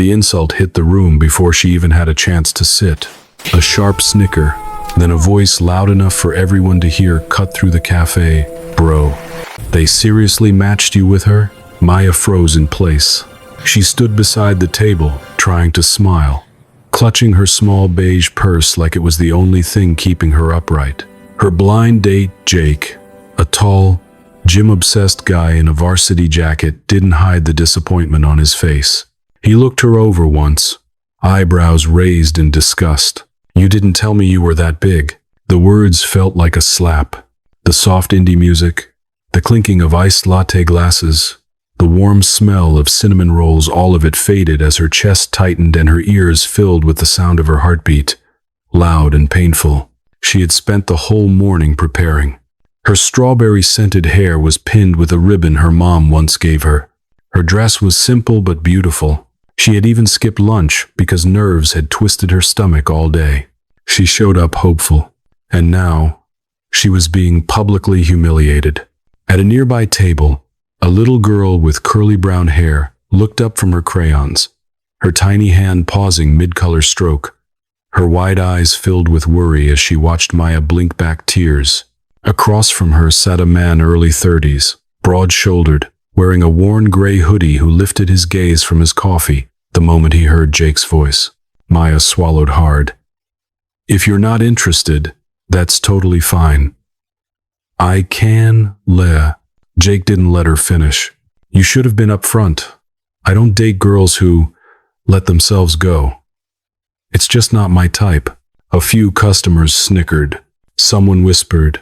The insult hit the room before she even had a chance to sit. A sharp snicker, then a voice loud enough for everyone to hear cut through the cafe. Bro, they seriously matched you with her? Maya froze in place. She stood beside the table, trying to smile, clutching her small beige purse like it was the only thing keeping her upright. Her blind date, Jake, a tall, gym-obsessed guy in a varsity jacket, didn't hide the disappointment on his face. He looked her over once, eyebrows raised in disgust. You didn't tell me you were that big. The words felt like a slap. The soft indie music, the clinking of iced latte glasses, the warm smell of cinnamon rolls, all of it faded as her chest tightened and her ears filled with the sound of her heartbeat, loud and painful. She had spent the whole morning preparing. Her strawberry-scented hair was pinned with a ribbon her mom once gave her. Her dress was simple but beautiful. She had even skipped lunch because nerves had twisted her stomach all day. She showed up hopeful, and now she was being publicly humiliated. At a nearby table, a little girl with curly brown hair looked up from her crayons, her tiny hand pausing mid-color stroke. Her wide eyes filled with worry as she watched Maya blink back tears. Across from her sat a man early 30s, broad-shouldered, wearing a worn gray hoodie, who lifted his gaze from his coffee the moment he heard Jake's voice. Maya swallowed hard. If you're not interested, that's totally fine. I can le. Jake didn't let her finish. You should have been upfront. I don't date girls who let themselves go. It's just not my type. A few customers snickered. Someone whispered,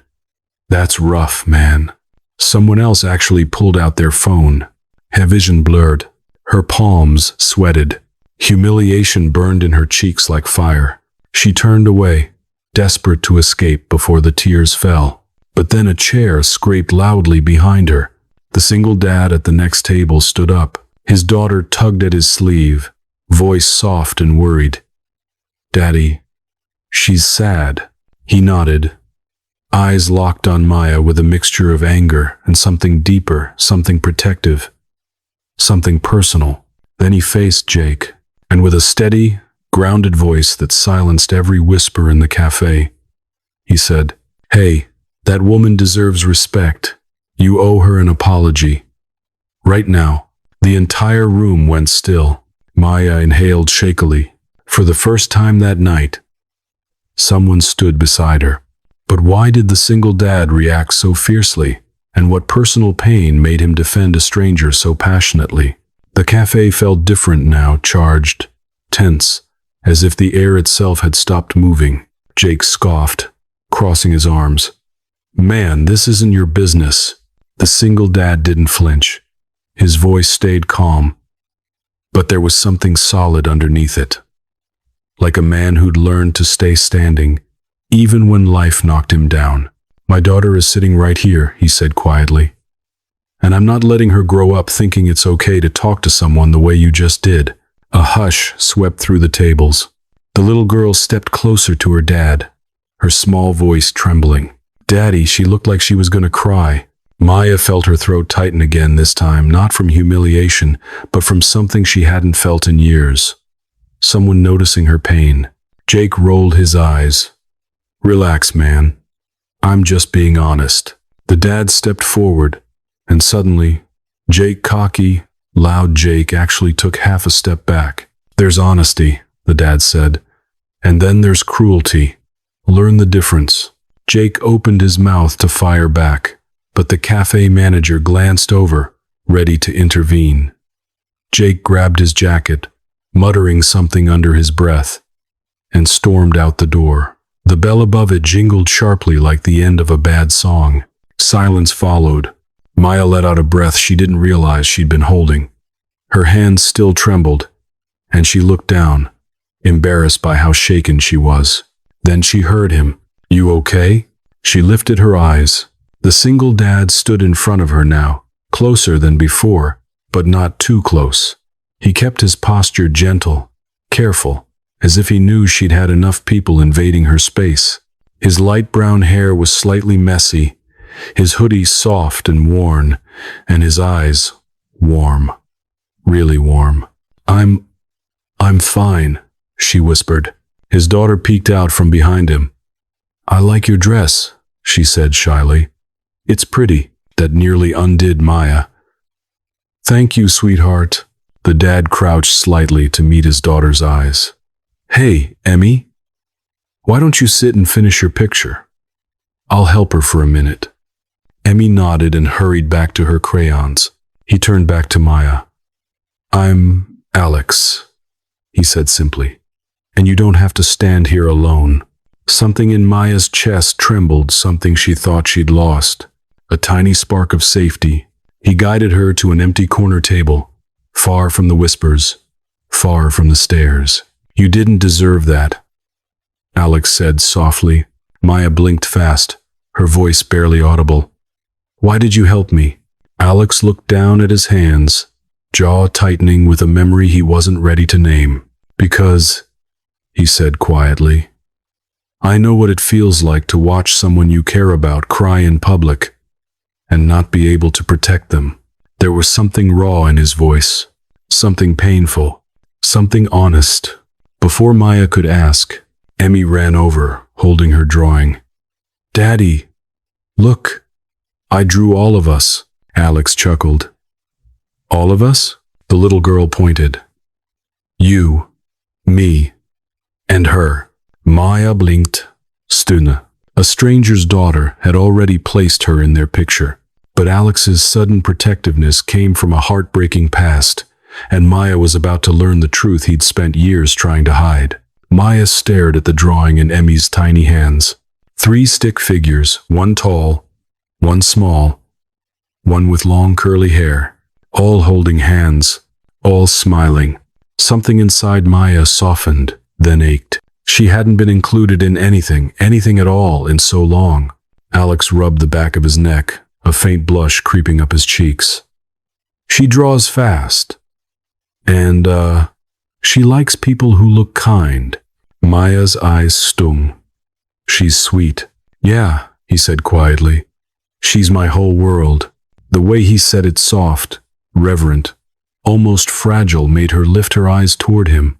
"That's rough, man." Someone else actually pulled out their phone. Her vision blurred. Her palms sweated. Humiliation burned in her cheeks like fire. She turned away, desperate to escape before the tears fell. But then a chair scraped loudly behind her. The single dad at the next table stood up. His daughter tugged at his sleeve, voice soft and worried. "Daddy, she's sad." He nodded, eyes locked on Maya with a mixture of anger and something deeper, something protective, something personal. Then he faced Jake, and with a steady, grounded voice that silenced every whisper in the cafe, he said, "Hey, that woman deserves respect. You owe her an apology. Right now." The entire room went still. Maya inhaled shakily. For the first time that night, someone stood beside her. But why did the single dad react so fiercely? And what personal pain made him defend a stranger so passionately? The cafe felt different now, charged, tense, as if the air itself had stopped moving. Jake scoffed, crossing his arms. "Man, this isn't your business." The single dad didn't flinch. His voice stayed calm, but there was something solid underneath it. Like a man who'd learned to stay standing, even when life knocked him down. "My daughter is sitting right here," he said quietly. "And I'm not letting her grow up thinking it's okay to talk to someone the way you just did." A hush swept through the tables. The little girl stepped closer to her dad, her small voice trembling. "Daddy," she looked like she was going to cry. Maya felt her throat tighten again, this time not from humiliation, but from something she hadn't felt in years. Someone noticing her pain. Jake rolled his eyes. "Relax, man. I'm just being honest." The dad stepped forward, and suddenly, cocky, loud Jake actually took half a step back. "There's honesty," the dad said, "and then there's cruelty. Learn the difference." Jake opened his mouth to fire back, but the cafe manager glanced over, ready to intervene. Jake grabbed his jacket, muttering something under his breath, and stormed out the door. The bell above it jingled sharply like the end of a bad song. Silence followed. Maya let out a breath she didn't realize she'd been holding. Her hands still trembled, and she looked down, embarrassed by how shaken she was. Then she heard him. "You okay?" She lifted her eyes. The single dad stood in front of her now, closer than before, but not too close. He kept his posture gentle, careful, as if he knew she'd had enough people invading her space. His light brown hair was slightly messy, his hoodie soft and worn, and his eyes warm, really warm. I'm fine, she whispered. His daughter peeked out from behind him. I like your dress, she said shyly. It's pretty. That nearly undid Maya. Thank you, sweetheart. The dad crouched slightly to meet his daughter's eyes. Hey, Emmy. Why don't you sit and finish your picture? I'll help her for a minute. Emmy nodded and hurried back to her crayons. He turned back to Maya. I'm Alex, he said simply. And you don't have to stand here alone. Something in Maya's chest trembled, something she thought she'd lost. A tiny spark of safety. He guided her to an empty corner table, far from the whispers, far from the stares. You didn't deserve that, Alex said softly. Maya blinked fast, her voice barely audible. Why did you help me? Alex looked down at his hands, jaw tightening with a memory he wasn't ready to name. Because, he said quietly, I know what it feels like to watch someone you care about cry in public and not be able to protect them. There was something raw in his voice, something painful, something honest. Before Maya could ask, Emmy ran over, holding her drawing. Daddy, look, I drew all of us, Alex chuckled. All of us? The little girl pointed. You, me, and her. Maya blinked. Stuna, a stranger's daughter, had already placed her in their picture. But Alex's sudden protectiveness came from a heartbreaking past, and Maya was about to learn the truth he'd spent years trying to hide. Maya stared at the drawing in Emmy's tiny hands. 3 stick figures, one tall, one small, one with long curly hair, all holding hands, all smiling. Something inside Maya softened, then ached. She hadn't been included in anything at all in so long. Alex rubbed the back of his neck, a faint blush creeping up his cheeks. She draws fast. And, she likes people who look kind. Maya's eyes stung. She's sweet. Yeah, he said quietly. She's my whole world. The way he said it soft, reverent, almost fragile made her lift her eyes toward him.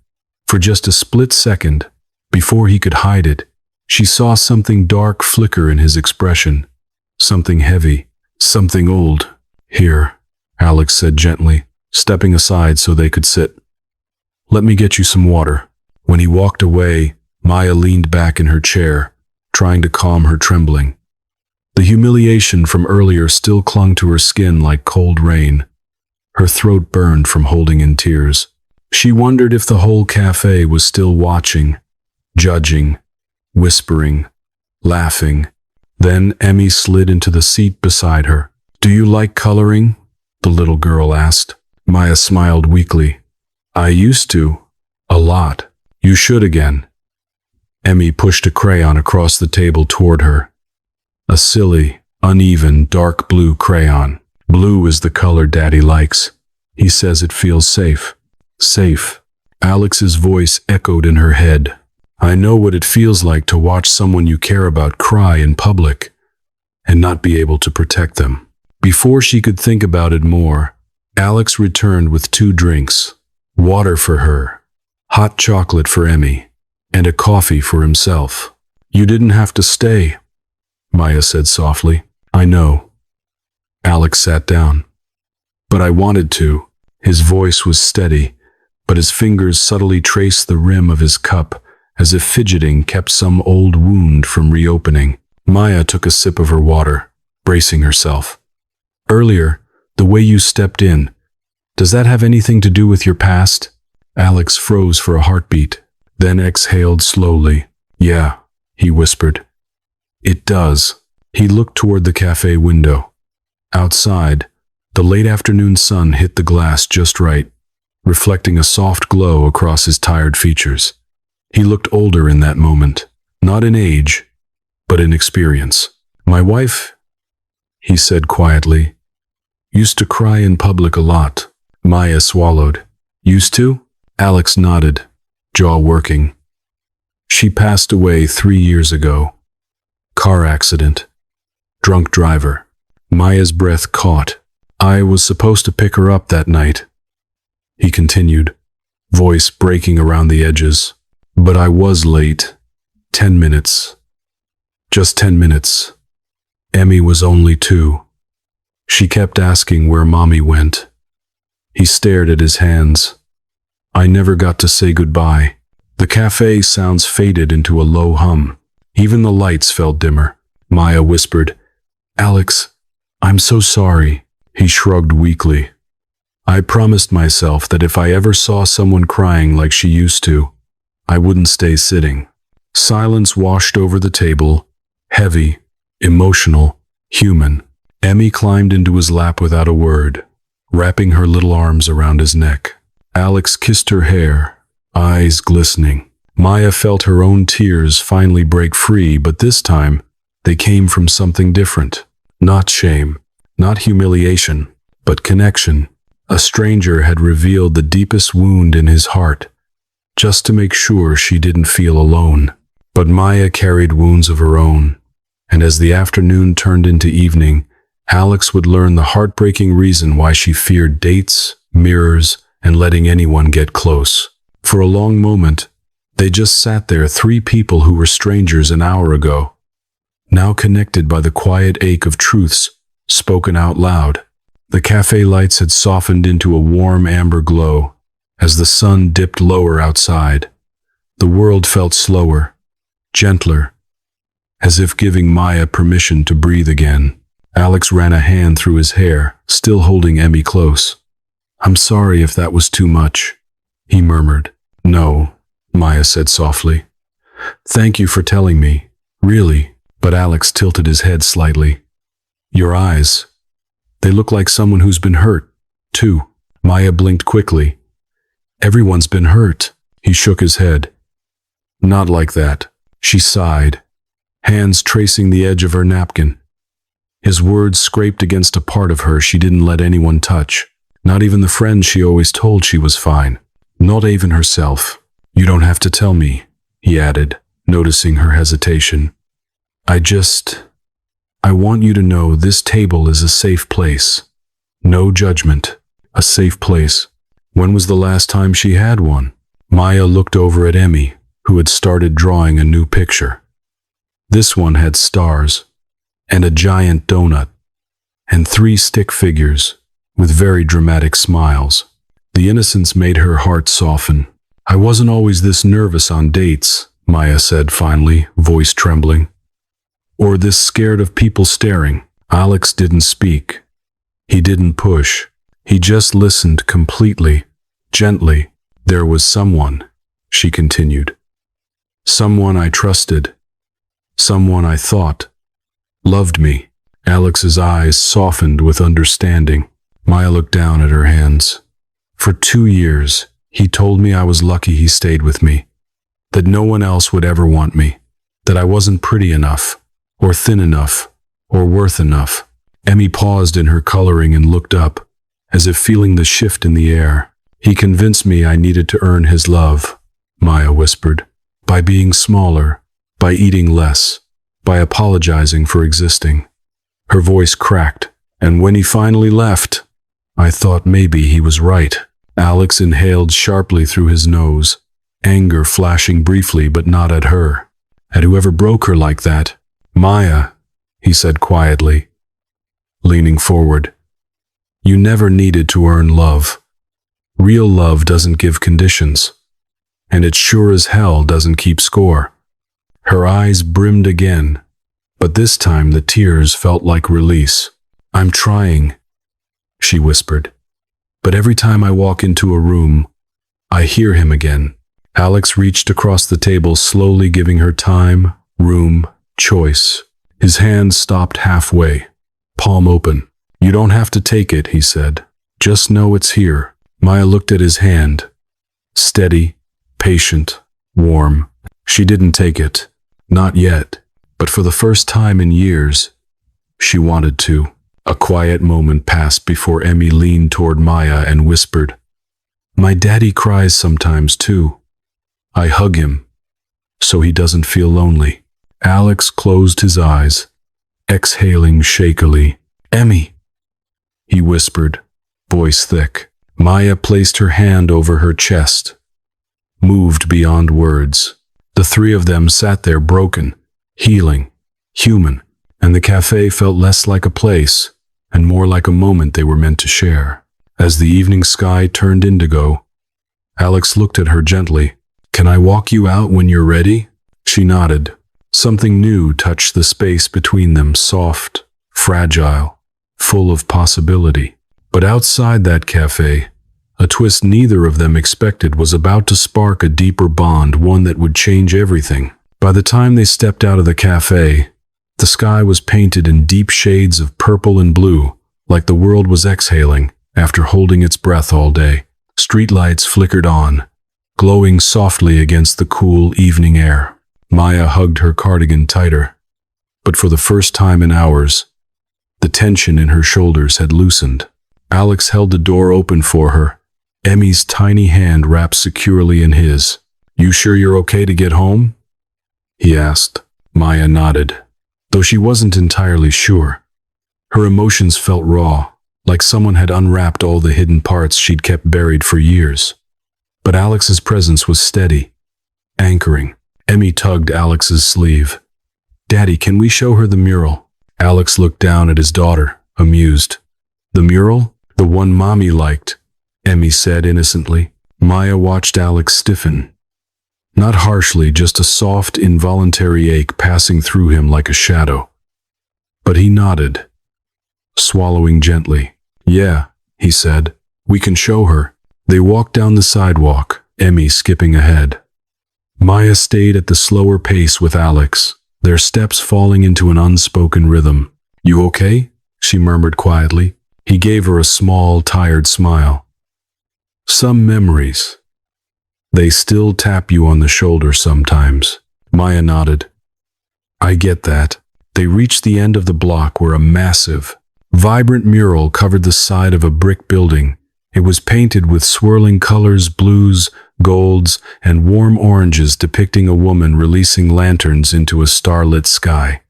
For just a split second, before he could hide it, she saw something dark flicker in his expression. Something heavy. Something old. Here, Alex said gently, stepping aside so they could sit. Let me get you some water. When he walked away, Maya leaned back in her chair, trying to calm her trembling. The humiliation from earlier still clung to her skin like cold rain. Her throat burned from holding in tears. She wondered if the whole cafe was still watching, judging, whispering, laughing. Then Emmy slid into the seat beside her. Do you like coloring? The little girl asked. Maya smiled weakly. I used to. A lot. You should again. Emmy pushed a crayon across the table toward her. A silly, uneven, dark blue crayon. Blue is the color Daddy likes. He says it feels safe. Safe. Alex's voice echoed in her head. I know what it feels like to watch someone you care about cry in public and not be able to protect them. Before she could think about it more, Alex returned with 2 drinks, water for her, hot chocolate for Emmy, and a coffee for himself. You didn't have to stay, Maya said softly. I know. Alex sat down. But I wanted to. His voice was steady, but his fingers subtly traced the rim of his cup, as if fidgeting kept some old wound from reopening. Maya took a sip of her water, bracing herself. Earlier, the way you stepped in, does that have anything to do with your past? Alex froze for a heartbeat, then exhaled slowly. Yeah, he whispered. It does. He looked toward the cafe window. Outside, the late afternoon sun hit the glass just right, reflecting a soft glow across his tired features. He looked older in that moment, not in age, but in experience. My wife, he said quietly, used to cry in public a lot. Maya swallowed. Used to? Alex nodded, jaw working. She passed away 3 years ago. Car accident. Drunk driver. Maya's breath caught. I was supposed to pick her up that night. He continued. voice breaking around the edges. But I was late. 10 minutes. Just 10 minutes. Emmy was only 2. She kept asking where Mommy went. He stared at his hands. I never got to say goodbye. The cafe sounds faded into a low hum. Even the lights felt dimmer. Maya whispered, "Alex, I'm so sorry." He shrugged weakly. I promised myself that if I ever saw someone crying like she used to, I wouldn't stay sitting. Silence washed over the table, heavy, emotional, human. Emmy climbed into his lap without a word, wrapping her little arms around his neck. Alex kissed her hair, eyes glistening. Maya felt her own tears finally break free, but this time, they came from something different. Not shame, not humiliation, but connection. A stranger had revealed the deepest wound in his heart, just to make sure she didn't feel alone. But Maya carried wounds of her own, and as the afternoon turned into evening, Alex would learn the heartbreaking reason why she feared dates, mirrors, and letting anyone get close. For a long moment, they just sat there, 3 people who were strangers an hour ago, now connected by the quiet ache of truths spoken out loud. The cafe lights had softened into a warm amber glow as the sun dipped lower outside. The world felt slower, gentler, as if giving Maya permission to breathe again. Alex ran a hand through his hair, still holding Emmy close. "I'm sorry if that was too much," he murmured. "No," Maya said softly. "Thank you for telling me, really." But Alex tilted his head slightly. "Your eyes, they look like someone who's been hurt, too." Maya blinked quickly. "Everyone's been hurt." He shook his head. "Not like that." She sighed, hands tracing the edge of her napkin. His words scraped against a part of her she didn't let anyone touch, not even the friends she always told she was fine, not even herself. "You don't have to tell me," he added, noticing her hesitation. I want you to know this table is a safe place. No judgment. A safe place." When was the last time she had one? Maya looked over at Emmy, who had started drawing a new picture. This one had stars, and a giant donut, and 3 stick figures, with very dramatic smiles. The innocence made her heart soften. "I wasn't always this nervous on dates," Maya said finally, voice trembling. "Or this scared of people staring." Alex didn't speak. He didn't push. He just listened completely, gently. "There was someone," she continued. "Someone I trusted. Someone I thought loved me." Alex's eyes softened with understanding. Maya looked down at her hands. "For 2 years, he told me I was lucky he stayed with me, that no one else would ever want me, that I wasn't pretty enough, or thin enough, or worth enough." Emmy paused in her coloring and looked up, as if feeling the shift in the air. "He convinced me I needed to earn his love," Maya whispered, "by being smaller, by eating less, by apologizing for existing." Her voice cracked, and when he finally left, I thought maybe he was right. Alex inhaled sharply through his nose, anger flashing briefly but not at her, at whoever broke her like that. "Maya," he said quietly, leaning forward, "you never needed to earn love. Real love doesn't give conditions, and it sure as hell doesn't keep score." Her eyes brimmed again, but this time the tears felt like release. "I'm trying," she whispered, "but every time I walk into a room, I hear him again." Alex reached across the table, slowly giving her time, room, choice. His hand stopped halfway, palm open. "You don't have to take it," he said. "Just know it's here." Maya looked at his hand. Steady, patient, warm. She didn't take it. Not yet. But for the first time in years, she wanted to. A quiet moment passed before Emmy leaned toward Maya and whispered, "My daddy cries sometimes too. I hug him, so he doesn't feel lonely." Alex closed his eyes, exhaling shakily. "Emmy," he whispered, voice thick. Maya placed her hand over her chest, moved beyond words. The three of them sat there broken, healing, human, and the cafe felt less like a place and more like a moment they were meant to share. As the evening sky turned indigo, Alex looked at her gently. "Can I walk you out when you're ready?" She nodded. Something new touched the space between them, soft, fragile, full of possibility. But outside that cafe, a twist neither of them expected was about to spark a deeper bond, one that would change everything. By the time they stepped out of the cafe, the sky was painted in deep shades of purple and blue, like the world was exhaling after holding its breath all day. Streetlights flickered on, glowing softly against the cool evening air. Maya hugged her cardigan tighter, but for the first time in hours, the tension in her shoulders had loosened. Alex held the door open for her, Emmy's tiny hand wrapped securely in his. "You sure you're okay to get home?" he asked. Maya nodded, though she wasn't entirely sure. Her emotions felt raw, like someone had unwrapped all the hidden parts she'd kept buried for years. But Alex's presence was steady, anchoring. Emmy tugged Alex's sleeve. "Daddy, can we show her the mural?" Alex looked down at his daughter, amused. "The mural? The one Mommy liked," Emmy said innocently. Maya watched Alex stiffen. Not harshly, just a soft, involuntary ache passing through him like a shadow. But he nodded, swallowing gently. "Yeah," he said, "we can show her." They walked down the sidewalk, Emmy skipping ahead. Maya stayed at the slower pace with Alex, their steps falling into an unspoken rhythm. "You okay?" she murmured quietly. He gave her a small, tired smile. "Some memories. They still tap you on the shoulder sometimes." Maya nodded. "I get that." They reached the end of the block where a massive, vibrant mural covered the side of a brick building. It was painted with swirling colors, blues, golds, and warm oranges depicting a woman releasing lanterns into a starlit sky.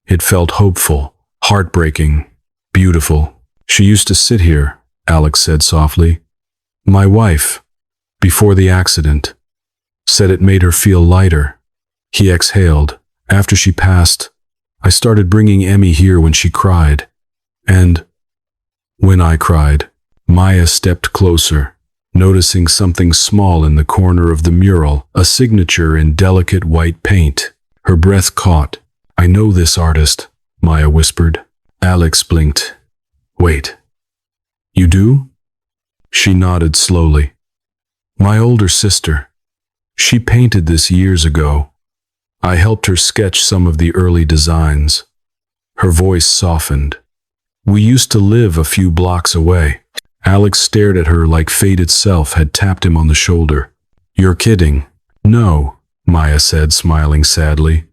It felt hopeful, heartbreaking, beautiful. "She used to sit here," Alex said softly. "My wife, before the accident, said it made her feel lighter." He exhaled. "After she passed, I started bringing Emmy here when she cried. And when I cried." Maya stepped closer, noticing something small in the corner of the mural, a signature in delicate white paint. Her breath caught. "I know this artist," Maya whispered. Alex blinked. "Wait. You do?" She nodded slowly. "My older sister. She painted this years ago. I helped her sketch some of the early designs." Her voice softened. "We used to live a few blocks away." Alex stared at her like fate itself had tapped him on the shoulder. "You're kidding." "No," Maya said, smiling sadly.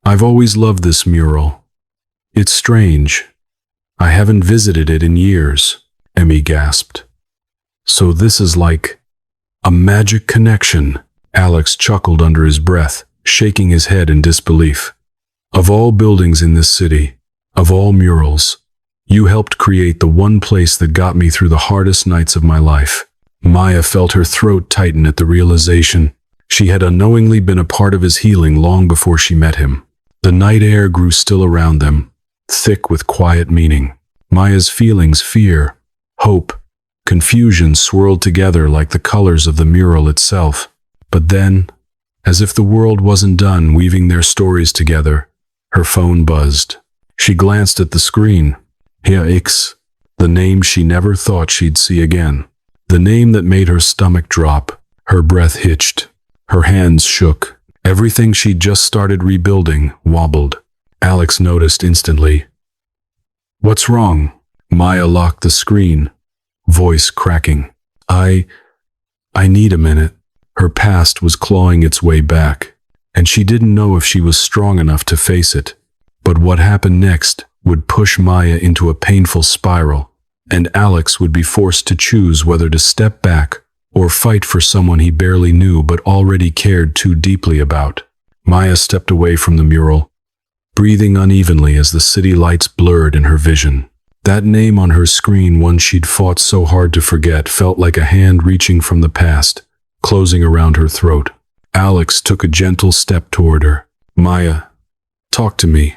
"I've always loved this mural. It's strange. I haven't visited it in years," Emmy gasped. "So this is like a magic connection." Alex chuckled under his breath, shaking his head in disbelief. "Of all buildings in this city, of all murals, you helped create the one place that got me through the hardest nights of my life." Maya felt her throat tighten at the realization. She had unknowingly been a part of his healing long before she met him. The night air grew still around them, thick with quiet meaning. Maya's feelings, fear, hope, confusion swirled together like the colors of the mural itself. But then, as if the world wasn't done weaving their stories together, her phone buzzed. She glanced at the screen. X, the name she never thought she'd see again. The name that made her stomach drop. Her breath hitched. Her hands shook. Everything she'd just started rebuilding wobbled. Alex noticed instantly. "What's wrong?" Maya locked the screen, voice cracking. I need a minute." Her past was clawing its way back, and she didn't know if she was strong enough to face it. But what happened next would push Maya into a painful spiral, and Alex would be forced to choose whether to step back or fight for someone he barely knew but already cared too deeply about. Maya stepped away from the mural, breathing unevenly as the city lights blurred in her vision. That name on her screen, one she'd fought so hard to forget, felt like a hand reaching from the past, closing around her throat. Alex took a gentle step toward her. "Maya, talk to me.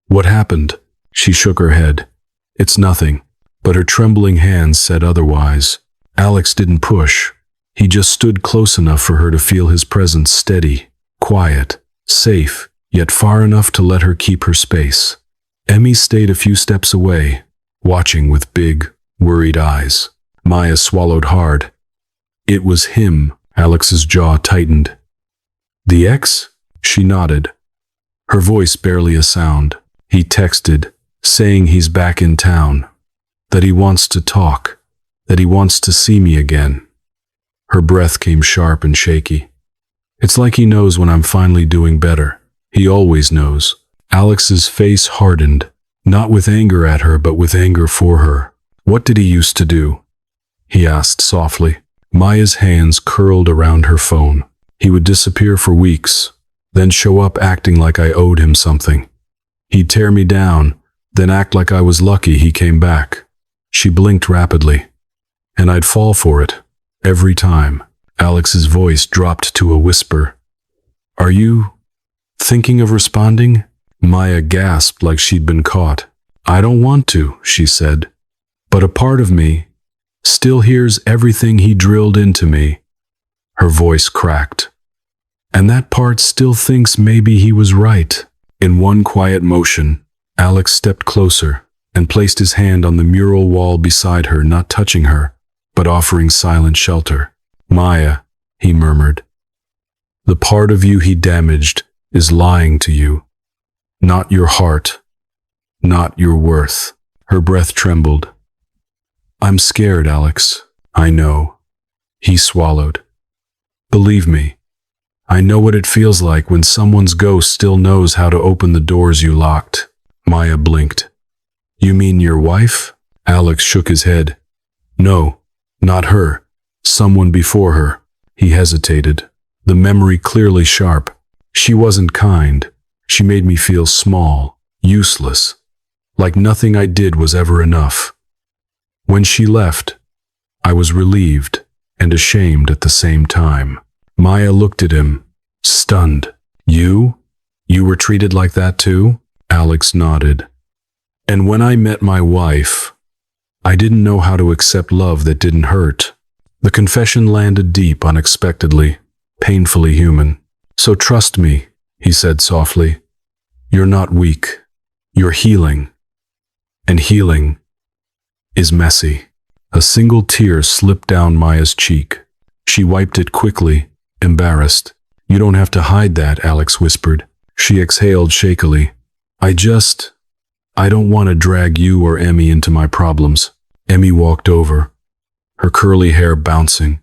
What happened?" She shook her head. "It's nothing," but her trembling hands said otherwise. Alex didn't push. He just stood close enough for her to feel his presence, steady, quiet, safe, yet far enough to let her keep her space. Emmy stayed a few steps away, watching with big, worried eyes. Maya swallowed hard. It was him. Alex's jaw tightened. "The ex?" She nodded, her voice barely a sound. "He texted, saying he's back in town, that he wants to talk, that he wants to see me again." Her breath came sharp and shaky. "It's like he knows when I'm finally doing better. He always knows." Alex's face hardened, not with anger at her, but with anger for her. "What did he used to do?" he asked softly. Maya's hands curled around her phone. "He would disappear for weeks, then show up acting like I owed him something. He'd tear me down, then act like I was lucky he came back." She blinked rapidly. "And I'd fall for it. Every time." Alex's voice dropped to a whisper. "Are you thinking of responding?" Maya gasped like she'd been caught. "I don't want to," she said. "But a part of me still hears everything he drilled into me." Her voice cracked. "And that part still thinks maybe he was right." In one quiet motion, Alex stepped closer and placed his hand on the mural wall beside her, not touching her, but offering silent shelter. "Maya," he murmured, "the part of you he damaged is lying to you. Not your heart, not your worth." Her breath trembled. "I'm scared, Alex. I know." He swallowed. "Believe me, I know what it feels like when someone's ghost still knows how to open the doors you locked." Maya blinked. "You mean your wife?" Alex shook his head. "No, not her. Someone before her." He hesitated, the memory clearly sharp. "She wasn't kind. She made me feel small, useless, like nothing I did was ever enough. When she left, I was relieved and ashamed at the same time." Maya looked at him, stunned. You were treated like that too?" Alex nodded. "And when I met my wife, I didn't know how to accept love that didn't hurt." The confession landed deep unexpectedly, painfully human. "So trust me," he said softly. "You're not weak. You're healing. And healing is messy." A single tear slipped down Maya's cheek. She wiped it quickly, embarrassed. "You don't have to hide that," Alex whispered. She exhaled shakily. I don't want to drag you or Emmy into my problems." Emmy walked over, her curly hair bouncing.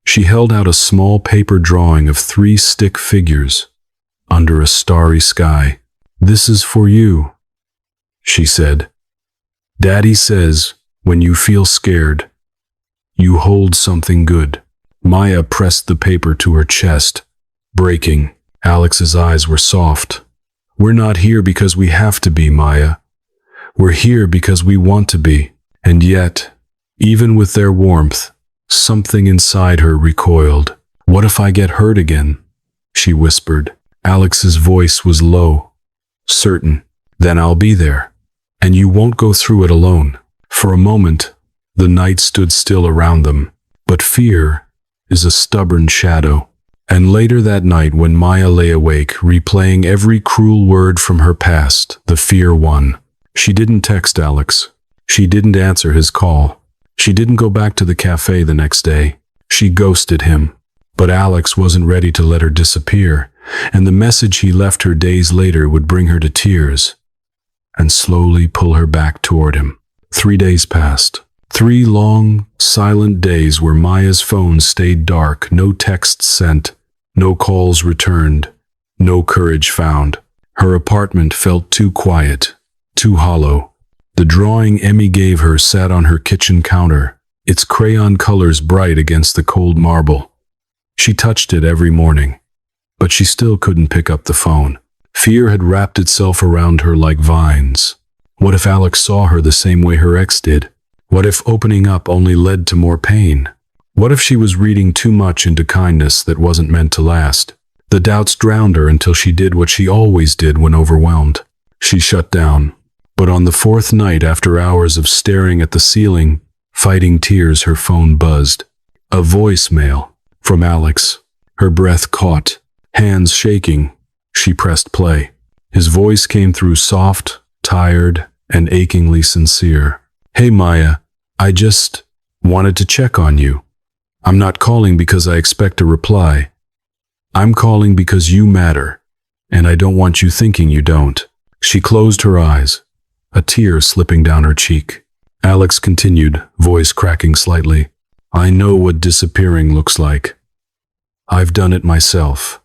She held out a small paper drawing of 3 stick figures under a starry sky. "This is for you," she said. "Daddy says, when you feel scared, you hold something good." Maya pressed the paper to her chest, breaking. Alex's eyes were soft. "We're not here because we have to be, Maya. We're here because we want to be." And yet, even with their warmth, something inside her recoiled. "What if I get hurt again?" she whispered. Alex's voice was low, certain. "Then I'll be there, and you won't go through it alone." For a moment, the night stood still around them. But fear is a stubborn shadow. And later that night, when Maya lay awake, replaying every cruel word from her past, the fear won. She didn't text Alex. She didn't answer his call. She didn't go back to the cafe the next day. She ghosted him. But Alex wasn't ready to let her disappear, and the message he left her days later would bring her to tears and slowly pull her back toward him. 3 days passed. 3 long, silent days where Maya's phone stayed dark, no texts sent, no calls returned, no courage found. Her apartment felt too quiet, too hollow. The drawing Emmy gave her sat on her kitchen counter, its crayon colors bright against the cold marble. She touched it every morning, but she still couldn't pick up the phone. Fear had wrapped itself around her like vines. What if Alex saw her the same way her ex did? What if opening up only led to more pain? What if she was reading too much into kindness that wasn't meant to last? The doubts drowned her until she did what she always did when overwhelmed. She shut down. But on the fourth night, after hours of staring at the ceiling, fighting tears, her phone buzzed. A voicemail from Alex. Her breath caught. Hands shaking, she pressed play. His voice came through soft, tired, and achingly sincere. "Hey Maya, I just wanted to check on you. I'm not calling because I expect a reply. I'm calling because you matter, and I don't want you thinking you don't." She closed her eyes, a tear slipping down her cheek. Alex continued, voice cracking slightly. "I know what disappearing looks like. I've done it myself.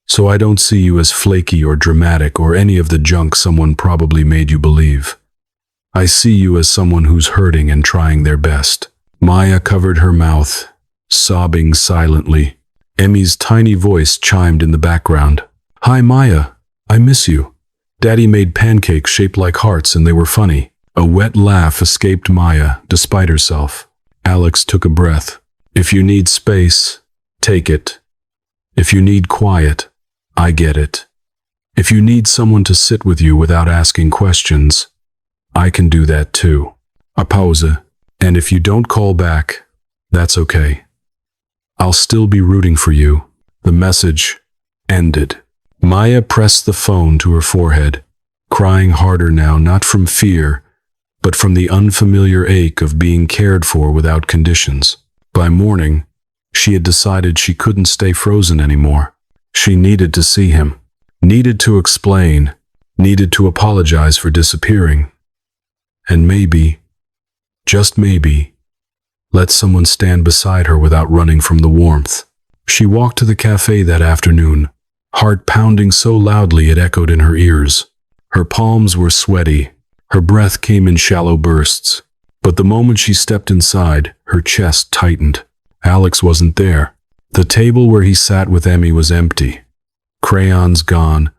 So I don't see you as flaky or dramatic or any of the junk someone probably made you believe. I see you as someone who's hurting and trying their best." Maya covered her mouth, sobbing silently. Emmy's tiny voice chimed in the background. "Hi Maya, I miss you. Daddy made pancakes shaped like hearts and they were funny." A wet laugh escaped Maya, despite herself. Alex took a breath. "If you need space, take it. If you need quiet, I get it. If you need someone to sit with you without asking questions, I can do that too." A pause. "And if you don't call back, that's okay. I'll still be rooting for you." The message ended. Maya pressed the phone to her forehead, crying harder now, not from fear, but from the unfamiliar ache of being cared for without conditions. By morning, she had decided she couldn't stay frozen anymore. She needed to see him, needed to explain, needed to apologize for disappearing. And maybe, just maybe, let someone stand beside her without running from the warmth. She walked to the cafe that afternoon, heart pounding so loudly it echoed in her ears. Her palms were sweaty, her breath came in shallow bursts. But the moment she stepped inside, her chest tightened. Alex wasn't there. The table where he sat with Emmy was empty. Crayons gone,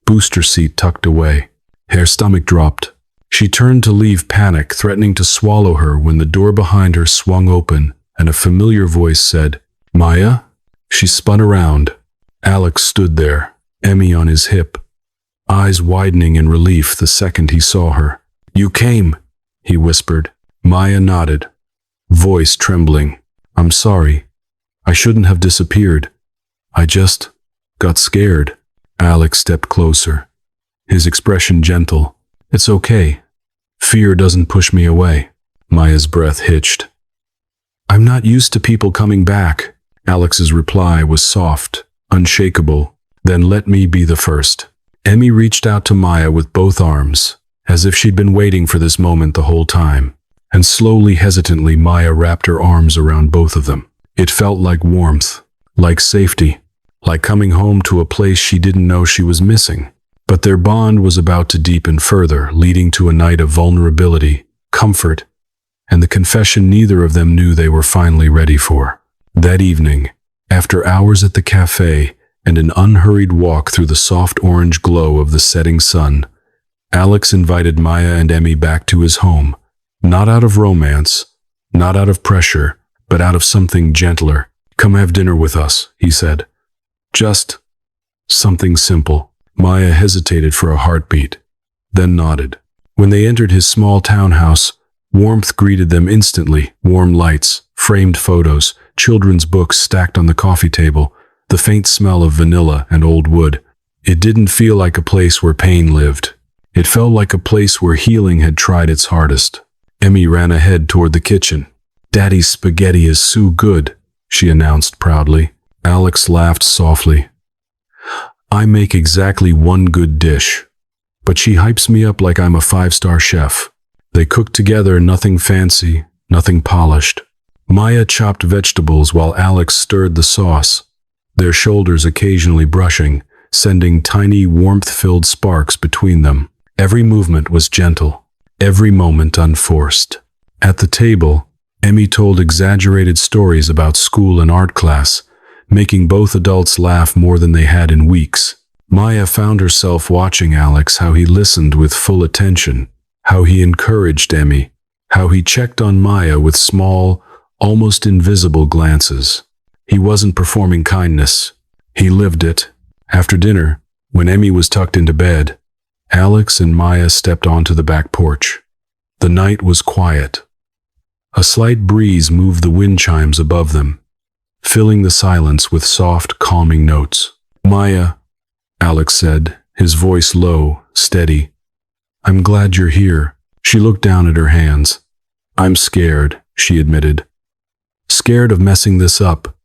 booster seat tucked away. Her stomach dropped. She turned to leave, panic threatening to swallow her, when the door behind her swung open and a familiar voice said, "Maya?" She spun around. Alex stood there, Emmy on his hip, eyes widening in relief the second he saw her. "You came," he whispered. Maya nodded, voice trembling. "I'm sorry. I shouldn't have disappeared. I just got scared." Alex stepped closer, his expression gentle. "It's okay. Fear doesn't push me away." Maya's breath hitched. "I'm not used to people coming back." Alex's reply was soft, unshakable. "Then let me be the first." Emmy reached out to Maya with both arms, as if she'd been waiting for this moment the whole time. And slowly, hesitantly, Maya wrapped her arms around both of them. It felt like warmth, like safety, like coming home to a place she didn't know she was missing. But their bond was about to deepen further, leading to a night of vulnerability, comfort, and the confession neither of them knew they were finally ready for. That evening, after hours at the cafe and an unhurried walk through the soft orange glow of the setting sun, Alex invited Maya and Emmy back to his home, not out of romance, not out of pressure, but out of something gentler. "Come have dinner with us," he said. "Just something simple." Maya hesitated for a heartbeat, then nodded. When they entered his small townhouse, warmth greeted them instantly. Warm lights, framed photos, children's books stacked on the coffee table, the faint smell of vanilla and old wood. It didn't feel like a place where pain lived. It felt like a place where healing had tried its hardest. Emmy ran ahead toward the kitchen. "Daddy's spaghetti is so good," she announced proudly. Alex laughed softly. "I make exactly one good dish, but she hypes me up like I'm a 5-star chef." They cooked together, nothing fancy, nothing polished. Maya chopped vegetables while Alex stirred the sauce, their shoulders occasionally brushing, sending tiny warmth-filled sparks between them. Every movement was gentle, every moment unforced. At the table, Emmy told exaggerated stories about school and art class, making both adults laugh more than they had in weeks. Maya found herself watching Alex, how he listened with full attention, how he encouraged Emmy, how he checked on Maya with small, almost invisible glances. He wasn't performing kindness. He lived it. After dinner, when Emmy was tucked into bed, Alex and Maya stepped onto the back porch. The night was quiet. A slight breeze moved the wind chimes above them, filling the silence with soft, calming notes. "Maya," Alex said, his voice low, steady. "I'm glad you're here." She looked down at her hands. "I'm scared," she admitted. "Scared of messing this up.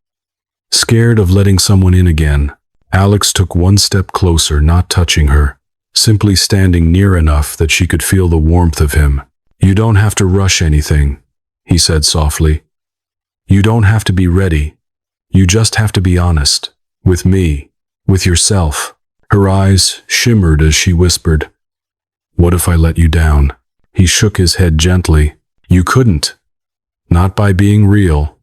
Scared of letting someone in again." Alex took one step closer, not touching her, simply standing near enough that she could feel the warmth of him. "You don't have to rush anything," he said softly. "You don't have to be ready. You just have to be honest. With me. With yourself." Her eyes shimmered as she whispered, "What if I let you down?" He shook his head gently. "You couldn't. Not by being real.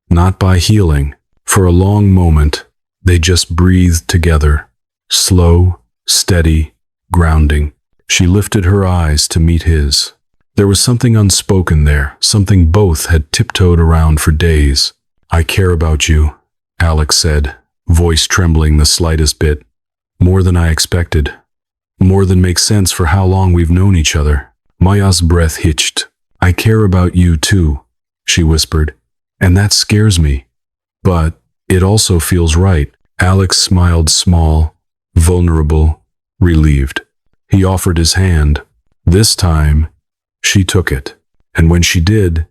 Not by healing." For a long moment, they just breathed together. Slow, steady, grounding. She lifted her eyes to meet his. There was something unspoken there, something both had tiptoed around for days. "I care about you," Alex said, voice trembling the slightest bit. "More than I expected. More than makes sense for how long we've known each other." Maya's breath hitched. "I care about you too," she whispered, "and that scares me. But it also feels right." Alex smiled, small, vulnerable, relieved. He offered his hand. This time, she took it. And when she did,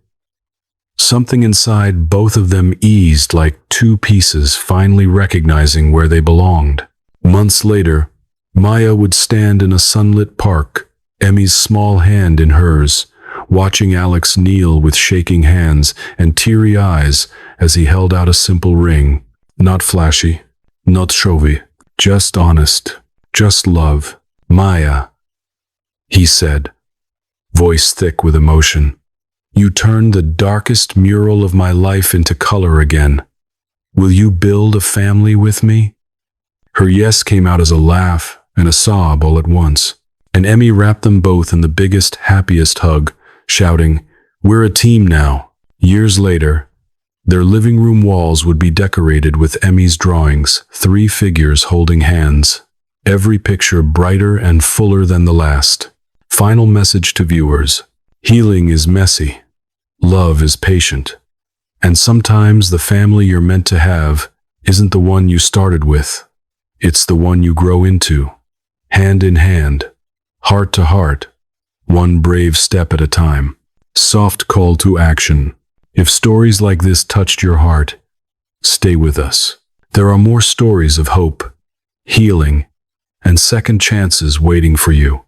something inside both of them eased like two pieces finally recognizing where they belonged. Months later, Maya would stand in a sunlit park, Emmy's small hand in hers, watching Alex kneel with shaking hands and teary eyes as he held out a simple ring. Not flashy, not showy, just honest, just love. "Maya," he said, voice thick with emotion, "you turned the darkest mural of my life into color again. Will you build a family with me?" Her yes came out as a laugh and a sob all at once, and Emmy wrapped them both in the biggest, happiest hug, shouting, "We're a team now." Years later, their living room walls would be decorated with Emmy's drawings, 3 figures holding hands, every picture brighter and fuller than the last. Final message to viewers: healing is messy, love is patient, and sometimes the family you're meant to have isn't the one you started with. It's the one you grow into, hand in hand, heart to heart, one brave step at a time. Soft call to action. If stories like this touched your heart, stay with us. There are more stories of hope, healing, and second chances waiting for you.